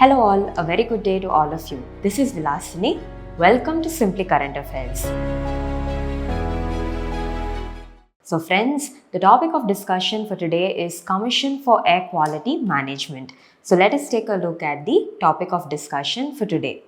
Hello all, a very good day to all of you. This is Vilasini. Welcome to Simply Current Affairs. So friends, the topic of discussion for today is Commission for Air Quality Management. So let us take a look at the topic of discussion for today.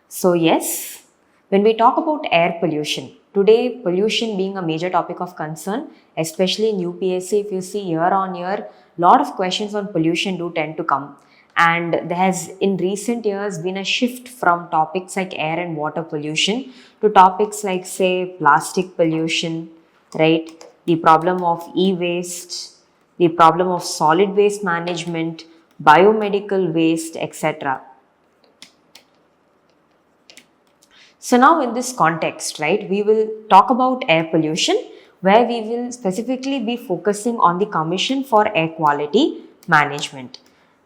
So yes, when we talk about air pollution, today pollution being a major topic of concern, especially in UPSC, if you see year on year, lot of questions on pollution do tend to come. And there has in recent years been a shift from topics like air and water pollution to topics like say plastic pollution, right? The problem of e-waste, the problem of solid waste management, biomedical waste, etc. So now in this context, right, we will talk about air pollution where we will specifically be focusing on the Commission for Air Quality Management.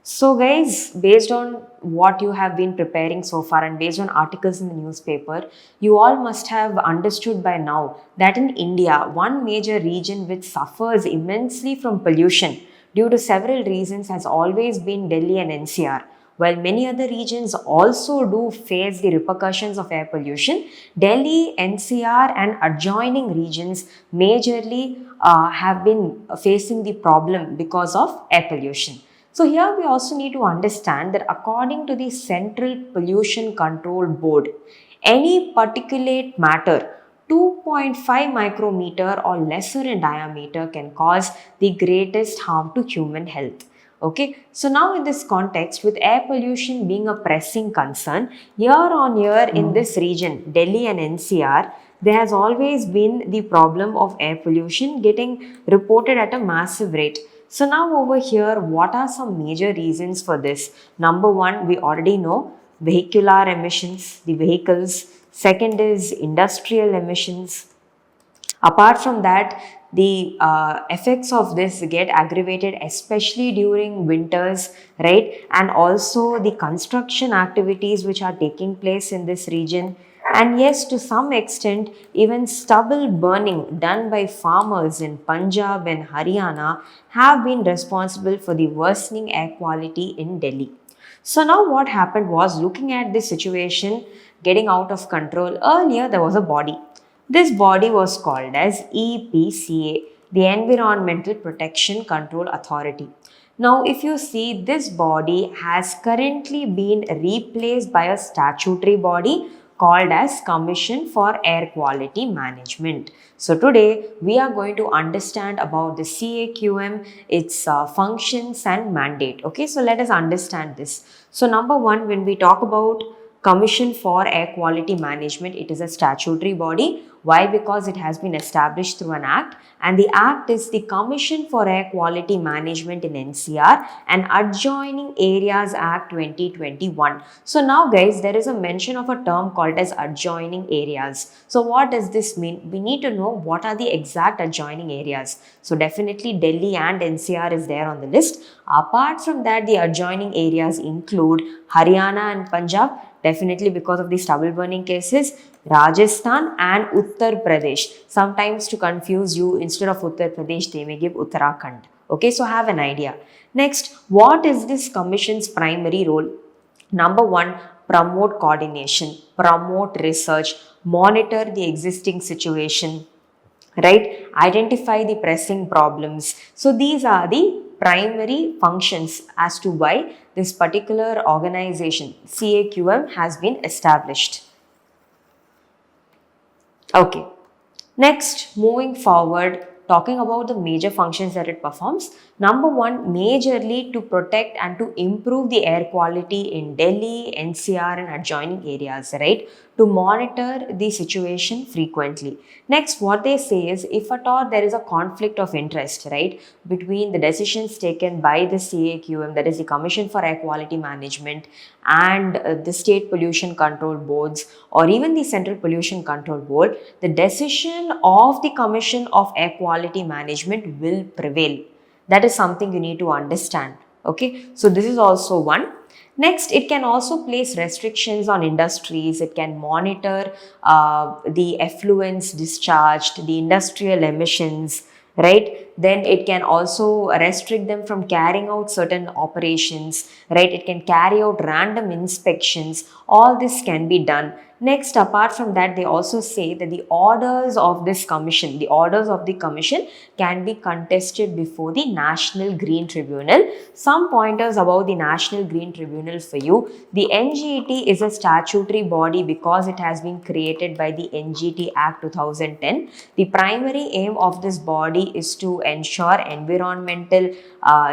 So guys, based on what you have been preparing so far and based on articles in the newspaper, you all must have understood by now that in India, one major region which suffers immensely from pollution due to several reasons has always been Delhi and NCR. While many other regions also do face the repercussions of air pollution, Delhi, NCR and adjoining regions majorly have been facing the problem because of air pollution. So here we also need to understand that according to the Central Pollution Control Board, any particulate matter 2.5 micrometer or lesser in diameter can cause the greatest harm to human health. Okay, so now in this context, with air pollution being a pressing concern, year on year in this region, Delhi and NCR, there has always been the problem of air pollution getting reported at a massive rate. So now over here, what are some major reasons for this? Number one, we already know vehicular emissions, the vehicles. Second is industrial emissions. Apart from that, the effects of this get aggravated especially during winters, right? And also the construction activities which are taking place in this region. And yes, to some extent, even stubble burning done by farmers in Punjab and Haryana have been responsible for the worsening air quality in Delhi. So now what happened was, looking at this situation getting out of control, earlier there was a body. This body was called as EPCA, the Environmental Protection Control Authority. Now, if you see, this body has currently been replaced by a statutory body called as Commission for Air Quality Management. So today we are going to understand about the CAQM, its functions and mandate. Okay, so let us understand this. So number one, when we talk about Commission for Air Quality Management, it is a statutory body. Why? Because it has been established through an act, and the act is the Commission for Air Quality Management in NCR and Adjoining Areas Act 2021. So now guys, there is a mention of a term called as adjoining areas. So what does this mean? We need to know what are the exact adjoining areas. So definitely Delhi and NCR is there on the list. Apart from that, the adjoining areas include Haryana and Punjab, definitely because of the stubble burning cases, Rajasthan and Uttar Pradesh. Sometimes to confuse you, instead of Uttar Pradesh, they may give Uttarakhand. Okay, so have an idea. Next, what is this commission's primary role? Number one, promote coordination, promote research, monitor the existing situation, right? Identify the pressing problems. So these are the primary functions as to why this particular organization, CAQM, has been established. Okay, next, moving forward, talking about the major functions that it performs. Number one, majorly to protect and to improve the air quality in Delhi, NCR and adjoining areas, right? To monitor the situation frequently. Next, what they say is, if at all there is a conflict of interest, right, between the decisions taken by the CAQM, that is the Commission for Air Quality Management, and the state pollution control boards or even the Central Pollution Control Board, the decision of the Commission of Air Quality Management will prevail. That is something you need to understand. Okay, so this is also one. Next, it can also place restrictions on industries. It can monitor the effluents discharged, the industrial emissions, right? Then it can also restrict them from carrying out certain operations, right? It can carry out random inspections. All this can be done. Next, apart from that, they also say that the orders of this commission, the orders of the commission can be contested before the National Green Tribunal. Some pointers about the National Green Tribunal for you. The NGT is a statutory body because it has been created by the NGT Act 2010. The primary aim of this body is to ensure environmental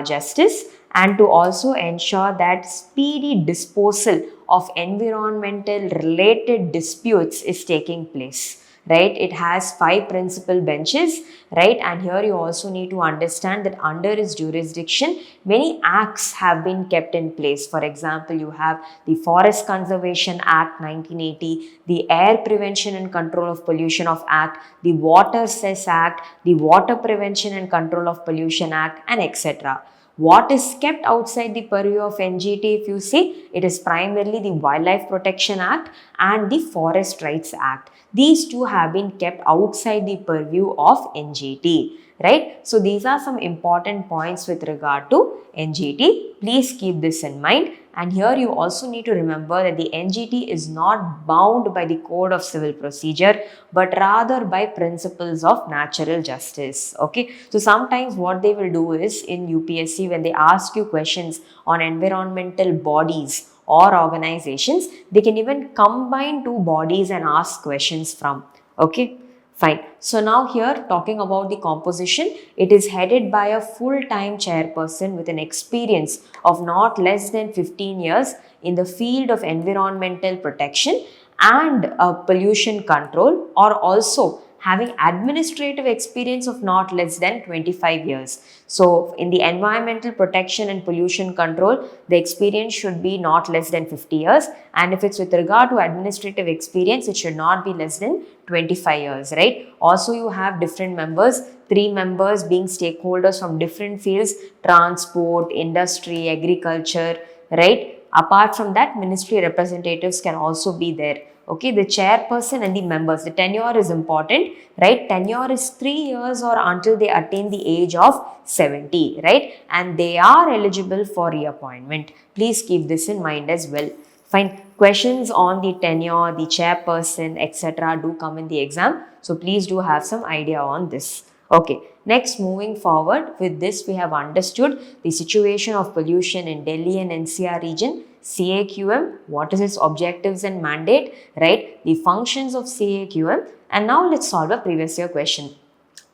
justice and to also ensure that speedy disposal of environmental related disputes is taking place, right? It has 5 principal benches, right? And here you also need to understand that under its jurisdiction, many acts have been kept in place. For example, you have the Forest Conservation Act 1980, the Air Prevention and Control of Pollution of Act, the Water Cess Act, the Water Prevention and Control of Pollution Act, and etc. What is kept outside the purview of NGT, if you see, it is primarily the Wildlife Protection Act and the Forest Rights Act. These two have been kept outside the purview of NGT, right? So these are some important points with regard to NGT. Please keep this in mind. And here you also need to remember that the NGT is not bound by the Code of Civil Procedure, but rather by principles of natural justice. Okay. So sometimes what they will do is in UPSC, when they ask you questions on environmental bodies or organizations, they can even combine two bodies and ask questions from. Okay. Fine. So now here talking about the composition, it is headed by a full-time chairperson with an experience of not less than 15 years in the field of environmental protection and pollution control, or also having administrative experience of not less than 25 years. So in the environmental protection and pollution control, the experience should be not less than 50 years. And if it's with regard to administrative experience, it should not be less than 25 years, right? Also, you have different members, 3 members being stakeholders from different fields: transport, industry, agriculture, right? Apart from that, ministry representatives can also be there. Okay, the chairperson and the members, the tenure is important, right? Tenure is 3 years or until they attain the age of 70, right? And they are eligible for reappointment. Please keep this in mind as well. Fine. Questions on the tenure, the chairperson, etc. do come in the exam. So please do have some idea on this. Okay. Next, moving forward, with this we have understood the situation of pollution in Delhi and NCR region, CAQM, what is its objectives and mandate, right? The functions of CAQM. And now let's solve a previous year question.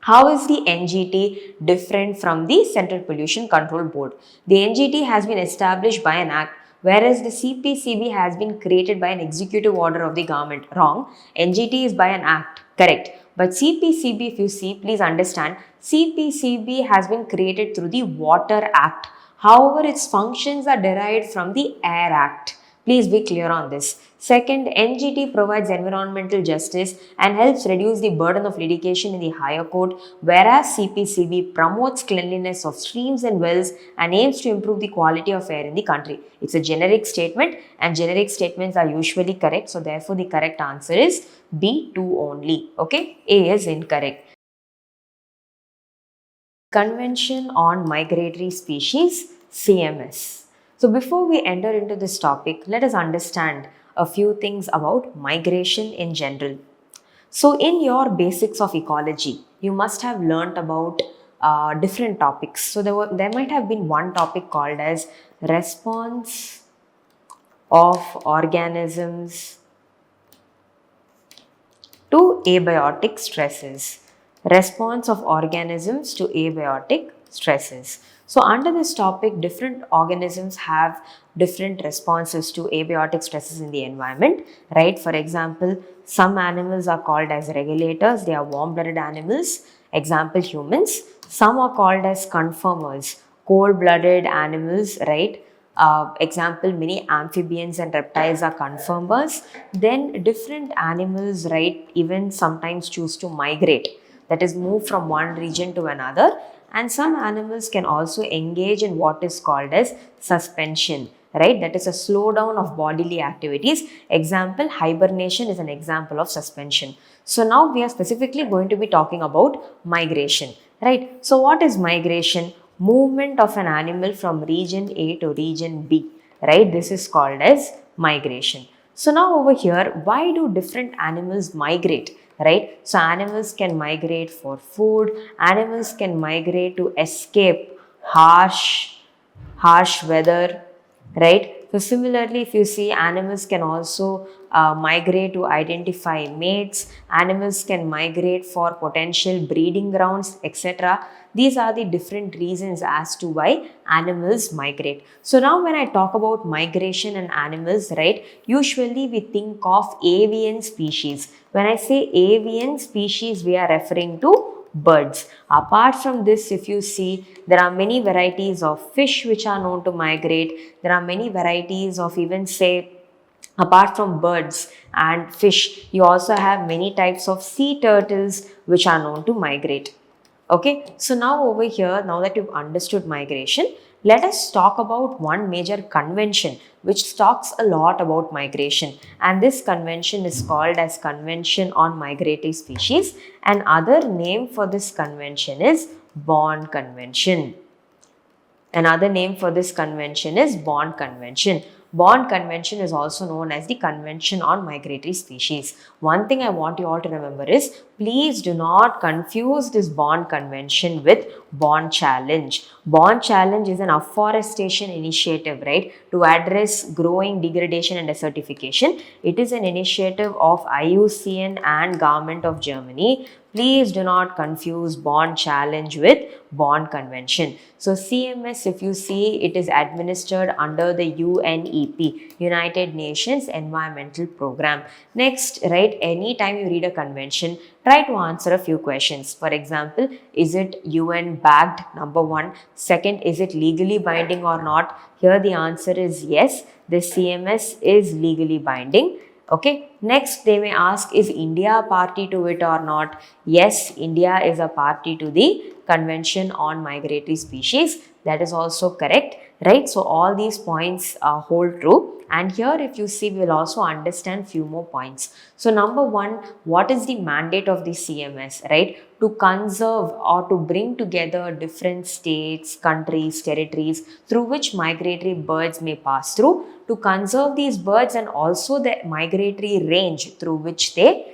How is the NGT different from the Central Pollution Control Board? The NGT has been established by an act, whereas the CPCB has been created by an executive order of the government. Wrong. NGT is by an act. Correct. But CPCB, if you see, please understand, CPCB has been created through the Water Act. However, its functions are derived from the Air Act. Please be clear on this. Second, NGT provides environmental justice and helps reduce the burden of litigation in the higher court, whereas CPCB promotes cleanliness of streams and wells and aims to improve the quality of air in the country. It's a generic statement and generic statements are usually correct. So therefore, the correct answer is B2 only. Okay, A is incorrect. Convention on Migratory Species, CMS. So before we enter into this topic, let us understand a few things about migration in general. So in your basics of ecology, you must have learnt about different topics. So there might have been one topic called as response of organisms to abiotic stresses. Response of organisms to abiotic stresses. So under this topic, different organisms have different responses to abiotic stresses in the environment, right? For example, some animals are called as regulators. They are warm-blooded animals. Example, humans. Some are called as conformers, cold-blooded animals, right? Example, many amphibians and reptiles are conformers. Then different animals, right, even sometimes choose to migrate, that is move from one region to another. And some animals can also engage in what is called as suspension, right? That is a slowdown of bodily activities. Example, hibernation is an example of suspension. So now we are specifically going to be talking about migration. right? So what is migration? Movement of an animal from region A to region B, right? This is called as migration. So now over here, why do different animals migrate, right? So animals can migrate for food, animals can migrate to escape harsh weather, right? So similarly, if you see, animals can also migrate to identify mates, animals can migrate for potential breeding grounds, etc. These are the different reasons as to why animals migrate. So now when I talk about migration and animals, right, usually we think of avian species. When I say avian species, we are referring to birds. Apart from this, if you see, there are many varieties of fish which are known to migrate. There are many varieties of, even say, apart from birds and fish, you also have many types of sea turtles which are known to migrate. Okay, so now over here, now that you've understood migration, let us talk about one major convention which talks a lot about migration, and this convention is called as Convention on Migratory Species. And other name for this convention is Bonn Convention. Another name for this convention is Bonn Convention. Bonn Convention is also known as the Convention on Migratory Species. One thing I want you all to remember is, please do not confuse this Bonn Convention with Bonn Challenge. Bonn Challenge is an afforestation initiative, right, to address growing degradation and desertification. It is an initiative of IUCN and Government of Germany. Please do not confuse Bonn Challenge with Bonn Convention. So CMS, if you see, it is administered under the UNEP, United Nations Environmental Program. Next, right, anytime you read a convention, try to answer a few questions. For example, is it UN backed? Number one. Second, is it legally binding or not? Here the answer is yes, the CMS is legally binding. Okay, next they may ask, is India a party to it or not? Yes, India is a party to the Convention on Migratory Species. That is also correct, right? So all these points hold true. And here, if you see, we will also understand few more points. So number one, what is the mandate of the CMS, right? To conserve or to bring together different states, countries, territories through which migratory birds may pass through, to conserve these birds and also the migratory range through which they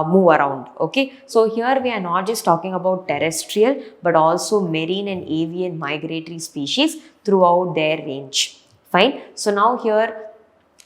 move around. Okay, so here we are not just talking about terrestrial but also marine and avian migratory species throughout their range. Fine. So now here,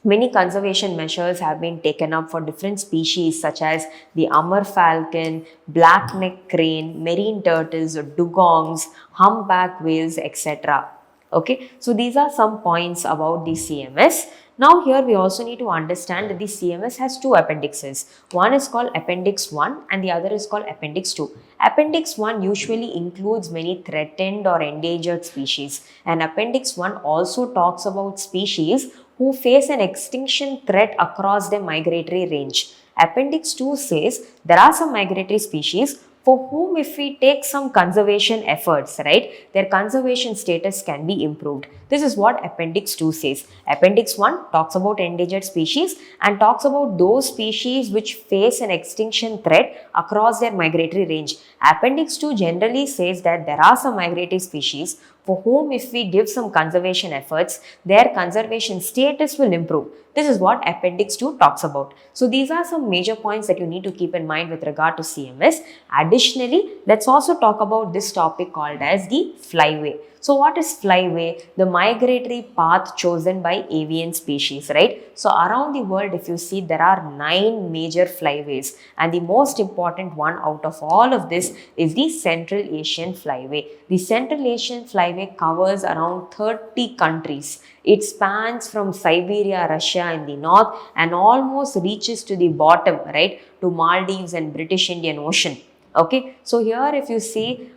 many conservation measures have been taken up for different species such as the Amur falcon, black-necked crane, marine turtles, dugongs, humpback whales, etc. Okay, so these are some points about the CMS. Now here we also need to understand that the CMS has two appendixes. One is called Appendix 1 and the other is called Appendix 2. Appendix 1 usually includes many threatened or endangered species, and Appendix 1 also talks about species who face an extinction threat across their migratory range. Appendix 2 says there are some migratory species for whom, if we take some conservation efforts, right, their conservation status can be improved. This is what Appendix 2 says. Appendix 1 talks about endangered species and talks about those species which face an extinction threat across their migratory range. Appendix 2 generally says that there are some migratory species for whom, if we give some conservation efforts, their conservation status will improve. This is what Appendix 2 talks about. So these are some major points that you need to keep in mind with regard to CMS. Additionally, let's also talk about this topic called as the flyway. So what is flyway? The migratory path chosen by avian species, right? So around the world, if you see, there are 9 major flyways, and the most important one out of all of this is the Central Asian flyway. The Central Asian flyway covers around 30 countries. It spans from Siberia, Russia in the north and almost reaches to the bottom, right, to Maldives and British Indian Ocean. Okay, so here if you see,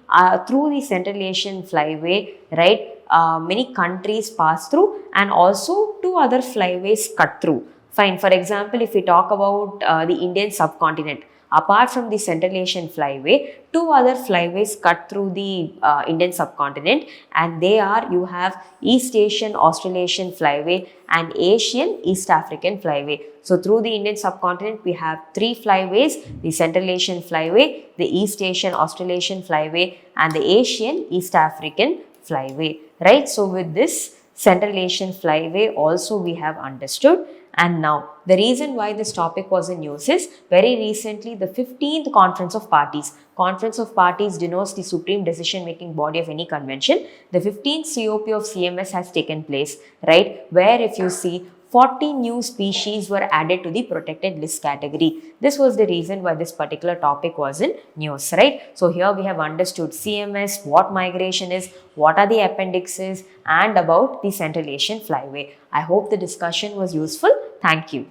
through the Central Asian flyway, right, many countries pass through and also 2 other flyways cut through. Fine. For example, if we talk about the Indian subcontinent, Apart from the Central Asian Flyway, two other flyways cut through the Indian subcontinent, and they are, you have East Asian Australasian Flyway and Asian East African Flyway. So through the Indian subcontinent, we have three flyways: the Central Asian Flyway, the East Asian Australasian Flyway, and the Asian East African Flyway, right? So with this Central Asian Flyway also we have understood. And now, the reason why this topic was in news is very recently the 15th Conference of Parties. Conference of Parties denotes the supreme decision-making body of any convention. The 15th COP of CMS has taken place, right? Where if you see 40 new species were added to the protected list category. This was the reason why this particular topic was in news, right? So here we have understood CMS, what migration is, what are the appendixes, and about the Central Asian Flyway. I hope the discussion was useful. Thank you.